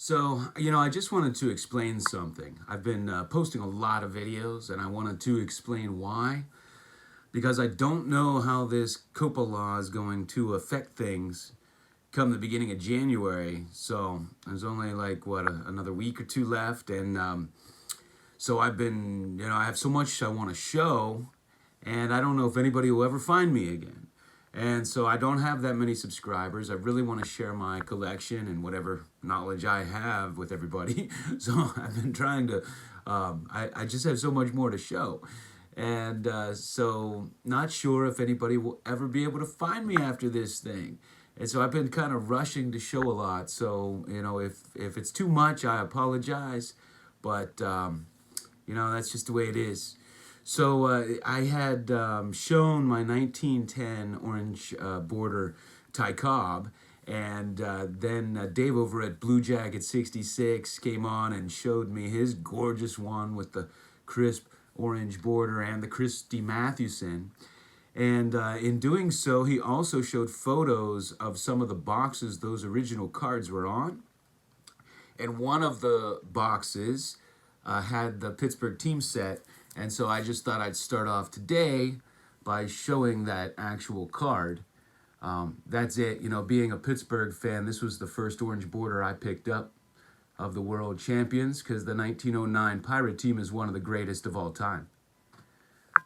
I just wanted to explain something. I've been posting a lot of videos and I wanted to explain why. Because I don't know how this COPA law is going to affect things come the beginning of January. So there's only another week or two left. And so I have so much I want to show. And I don't know if anybody will ever find me again. And so I don't have that many subscribers. I really want to share my collection and whatever knowledge I have with everybody. So I've been trying to, I just have so much more to show. And so not sure if anybody will ever be able to find me after this thing. And so I've been kind of rushing to show a lot. So, if it's too much, I apologize. But, that's just the way it is. So I had shown my 1910 orange border Ty Cobb, and then Dave over at Blue Jacket 66 came on and showed me his gorgeous one with the crisp orange border and the Christy Mathewson. And in doing so, he also showed photos of some of the boxes those original cards were on. And one of the boxes had the Pittsburgh team set. And so I just thought I'd start off today by showing that actual card. That's it. Being a Pittsburgh fan, this was the first orange border I picked up of the world champions, because the 1909 Pirate team is one of the greatest of all time.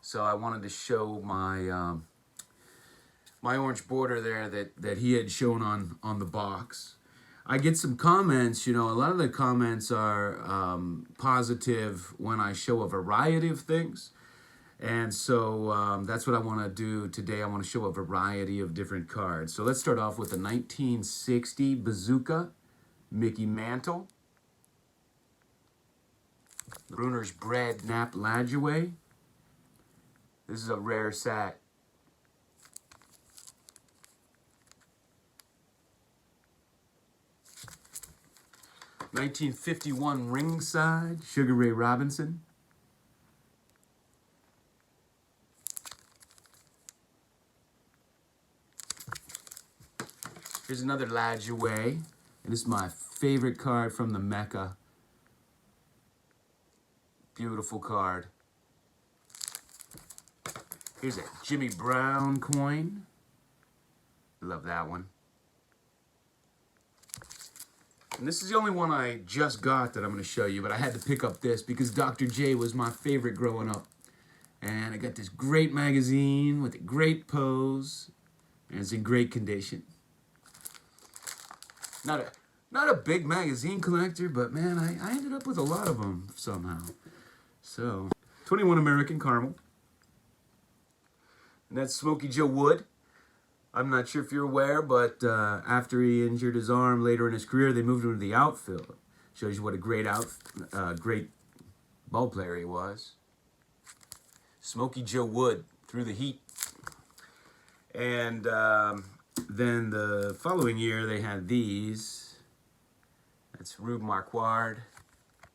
So I wanted to show my my orange border there that he had shown on the box. I get some comments, a lot of the comments are positive when I show a variety of things. And so that's what I want to do today. I want to show a variety of different cards. So let's start off with the 1960 Bazooka Mickey Mantle. Bruner's Bread Nap Lajoie. This is a rare set. '51 Ringside Sugar Ray Robinson. Here's another Lajoie, and this is my favorite card from the Mecca. Beautiful card. Here's a Jimmy Brown coin. Love that one. And this is the only one I just got that I'm going to show you, but I had to pick up this because Dr. J was my favorite growing up. And I got this great magazine with a great pose, and it's in great condition. Not a big magazine collector, but man, I ended up with a lot of them somehow. So, 21 American Caramel. And that's Smokey Joe Wood. I'm not sure if you're aware, but after he injured his arm later in his career, they moved him to the outfield. Shows you what a great ball player he was. Smokey Joe Wood through the heat. And then the following year, they had these. That's Rube Marquard. I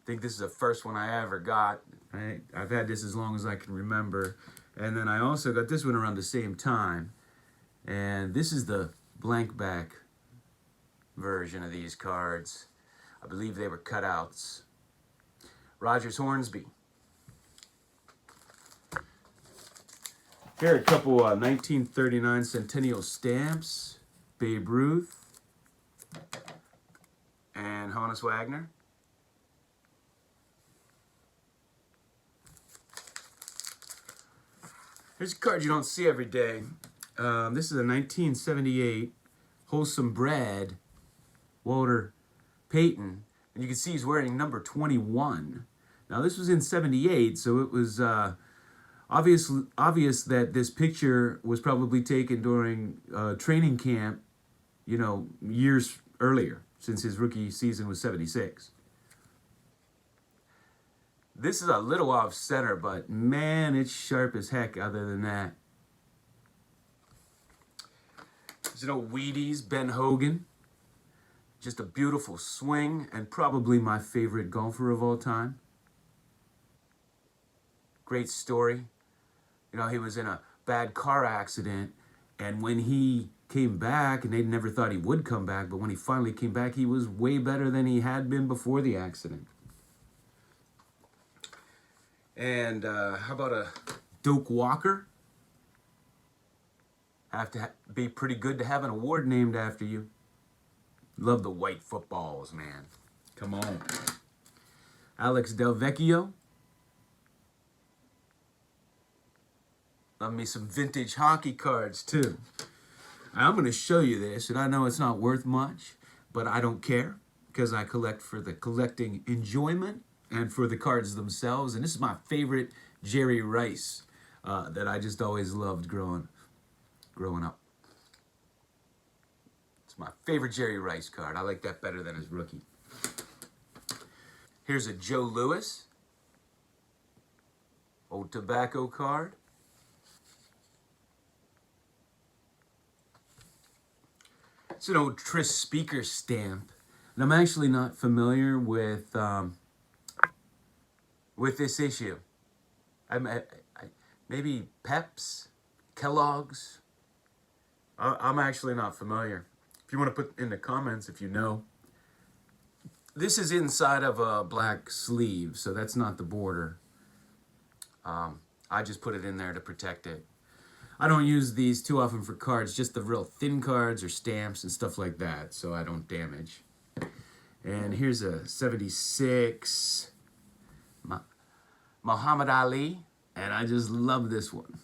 think this is the first one I ever got. I've had this as long as I can remember. And then I also got this one around the same time. And this is the blank back version of these cards. I believe they were cutouts. Rogers Hornsby. Here are a couple 1939 Centennial stamps. Babe Ruth. And Honus Wagner. Here's a card you don't see every day. This is a 1978 Wholesome Bread Walter Payton. And you can see he's wearing number 21. Now this was in 78, so it was obvious that this picture was probably taken during training camp, years earlier, since his rookie season was 76. This is a little off center, but man, it's sharp as heck other than that. There's Wheaties, Ben Hogan. Just a beautiful swing and probably my favorite golfer of all time. Great story. He was in a bad car accident, and when he came back, and they never thought he would come back, but when he finally came back, he was way better than he had been before the accident. And how about a Doak Walker? Have to be pretty good to have an award named after you. Love the white footballs, man. Come on. Alex Del Vecchio. Love me some vintage hockey cards, too. I'm going to show you this, and I know it's not worth much, but I don't care, because I collect for the collecting enjoyment and for the cards themselves. And this is my favorite Jerry Rice that I just always loved growing up. It's my favorite Jerry Rice card. I like that better than his rookie. Here's a Joe Louis. Old tobacco card. It's an old Tris Speaker stamp. And I'm actually not familiar with this issue. Maybe Pepsi, Kellogg's. I'm actually not familiar. If you want to put in the comments if you know. This is inside of a black sleeve, so that's not the border. I just put it in there to protect it. I don't use these too often for cards, just the real thin cards or stamps and stuff like that, so I don't damage. And here's a 76 Muhammad Ali, and I just love this one.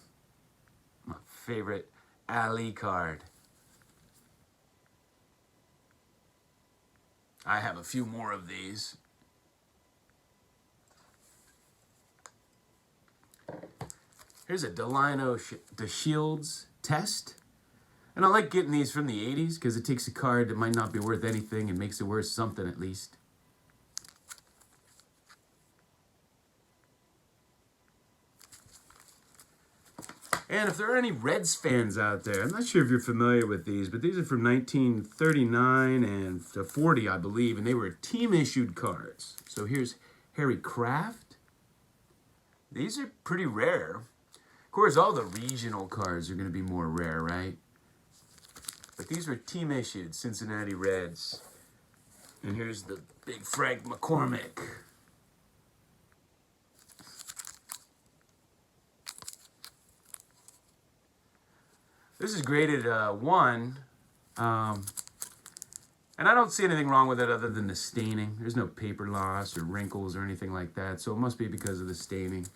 My favorite Ali card. I have a few more of these. Here's a Delino DeShields test. And I like getting these from the 80s because it takes a card that might not be worth anything and makes it worth something at least. And if there are any Reds fans out there, I'm not sure if you're familiar with these, but these are from 1939 and to 40, I believe, and they were team-issued cards. So here's Harry Kraft. These are pretty rare. Of course, all the regional cards are going to be more rare, right? But these were team-issued Cincinnati Reds. And here's the big Frank McCormick. This is graded 1, and I don't see anything wrong with it other than the staining. There's no paper loss or wrinkles or anything like that, so it must be because of the staining.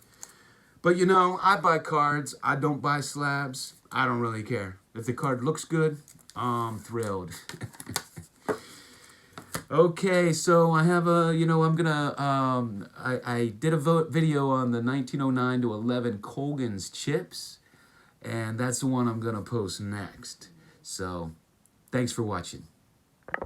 But you know, I buy cards. I don't buy slabs. I don't really care. If the card looks good, I'm thrilled. Okay, so I have a, I'm gonna, I did a video on the 1909 to 11 Colgan's chips. And that's the one I'm going to post next. So, thanks for watching.